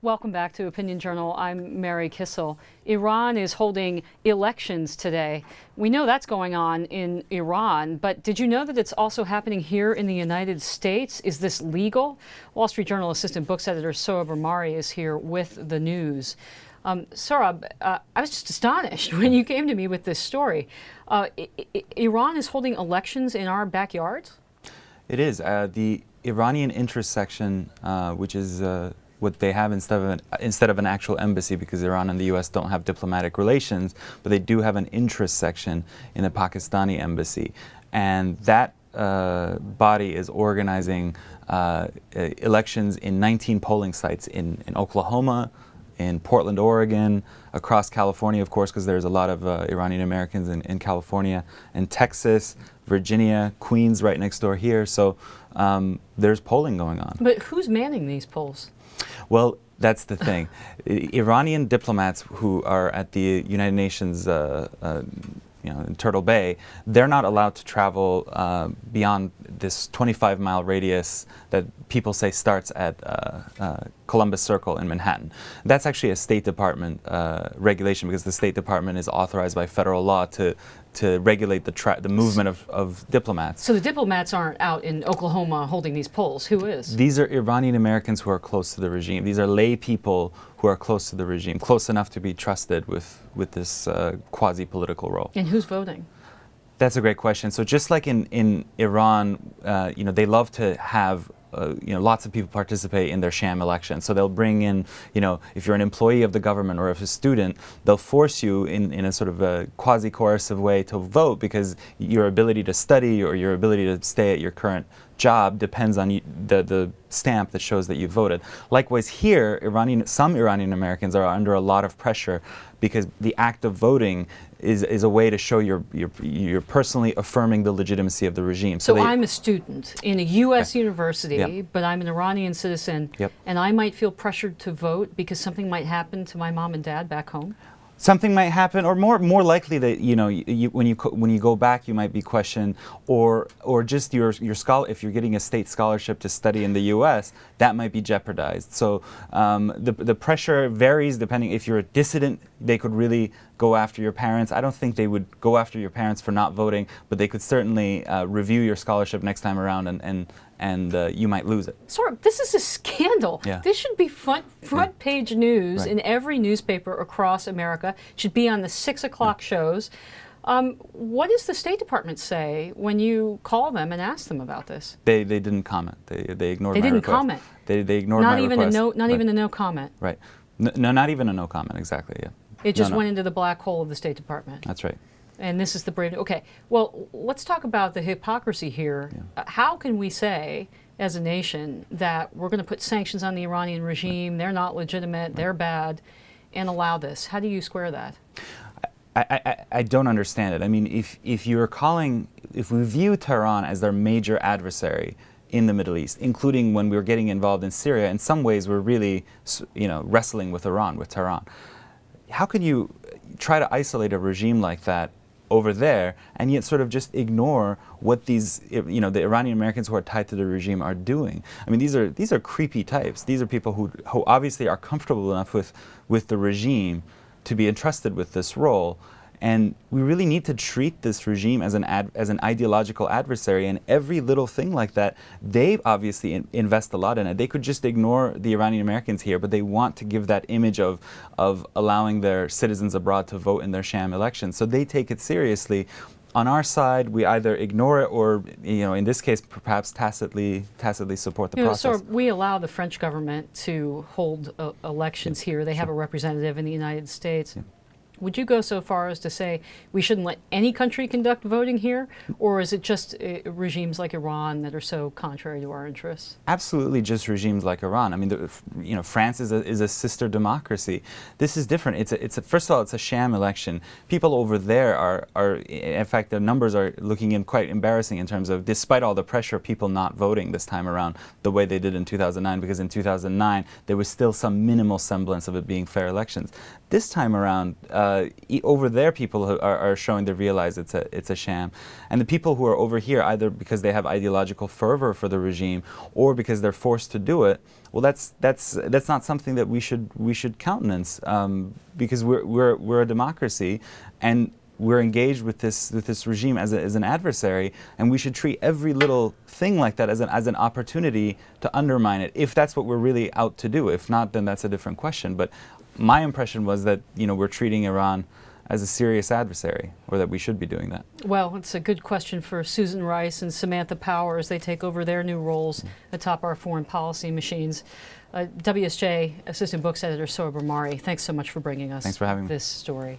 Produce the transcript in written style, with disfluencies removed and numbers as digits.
Welcome back to Opinion Journal. I'm Mary Kissel. Iran is holding elections today. We know that's going on in Iran, but did you know that it's also happening here in the United States? Is this legal? Wall Street Journal assistant books editor Sohrab Ahmari is here with the news. Sohrab, I was just astonished when you came to me with this story. Iran is holding elections in our backyards? It is. The Iranian interest section, which is what they have instead of an actual embassy, because Iran and the U.S. don't have diplomatic relations, but they do have an interest section in the Pakistani embassy. And that body is organizing elections in 19 polling sites in Oklahoma, in Portland, Oregon, across California, of course, because there's a lot of Iranian Americans in California, and Texas, Virginia, Queens right next door here. So there's polling going on. But who's manning these polls? Well, that's the thing. Iranian diplomats who are at the United Nations in Turtle Bay, they're not allowed to travel beyond this 25-mile radius that people say starts at Columbus Circle in Manhattan. That's actually a State Department regulation, because the State Department is authorized by federal law to regulate the movement of diplomats. So the diplomats aren't out in Oklahoma holding these polls. Who is? These are Iranian Americans who are close to the regime. These are lay people who are close to the regime, close enough to be trusted with this quasi-political role. And who's voting? That's a great question. So just like in Iran, they love to have lots of people participate in their sham elections. So they'll bring in, if you're an employee of the government or if a student, they'll force you in a sort of a quasi-coercive way to vote, because your ability to study or your ability to stay at your current job depends on the stamp that shows that you voted. Likewise here, some Iranian Americans are under a lot of pressure, because the act of voting is a way to show you're personally affirming the legitimacy of the regime. So I'm a student in a U.S. university, but I'm an Iranian citizen, and I might feel pressured to vote because something might happen to my mom and dad back home? Something might happen, or more likely that when you go back, you might be questioned, or just your if you're getting a state scholarship to study in the U.S., that might be jeopardized. So the pressure varies depending. If you're a dissident, they could really go after your parents. I don't think they would go after your parents for not voting, but they could certainly review your scholarship next time around, and you might lose it. Sohrab, this is a scandal. Yeah. This should be front page news in every newspaper across America. It should be on the 6 o'clock shows. What does the State Department say when you call them and ask them about this? They didn't comment. They ignored my request. They didn't comment. They ignored my request. Not even a no comment. Right. No, not even a no comment. Exactly. Yeah. It just went into the black hole of the State Department. That's right. And this is the brave. Okay, well, let's talk about the hypocrisy here. How can we say, as a nation, that we're going to put sanctions on the Iranian regime, they're not legitimate, they're bad, and allow this? How do you square that? I don't understand it. I mean, if we view Tehran as their major adversary in the Middle East, including when we were getting involved in Syria, in some ways we're really, wrestling with Iran, with Tehran. How can you try to isolate a regime like that over there and yet sort of just ignore what these, the Iranian Americans who are tied to the regime are doing? I mean, these are creepy types. These are people who obviously are comfortable enough with the regime to be entrusted with this role. And we really need to treat this regime as an ideological adversary, and every little thing like that, they obviously invest a lot in it. They could just ignore the Iranian Americans here, but they want to give that image of allowing their citizens abroad to vote in their sham elections. So they take it seriously. On our side, we either ignore it or, in this case, perhaps tacitly support the process. So we allow the French government to hold elections here. They have a representative in the United States. Would you go so far as to say we shouldn't let any country conduct voting here? Or is it just regimes like Iran that are so contrary to our interests? Absolutely just regimes like Iran. I mean, France is a sister democracy. This is different. First of all, it's a sham election. People over there are in fact, the numbers are looking quite embarrassing in terms of, despite all the pressure, people not voting this time around the way they did in 2009, because in 2009, there was still some minimal semblance of it being fair elections. This time around, over there people who are showing to realize it's a sham. And the people who are over here, either because they have ideological fervor for the regime or because they're forced to do it, well, that's not something that we should countenance, because we're a democracy, and we're engaged with this regime as an adversary, and we should treat every little thing like that as an opportunity to undermine it, if that's what we're really out to do. If not, then that's a different question. But my impression was that, you know, we're treating Iran as a serious adversary, or that we should be doing that. Well, it's a good question for Susan Rice and Samantha Power as they take over their new roles atop our foreign policy machines. WSJ Assistant Books Editor Sohrab Ahmari, thanks so much for bringing us Thanks for having me. this story.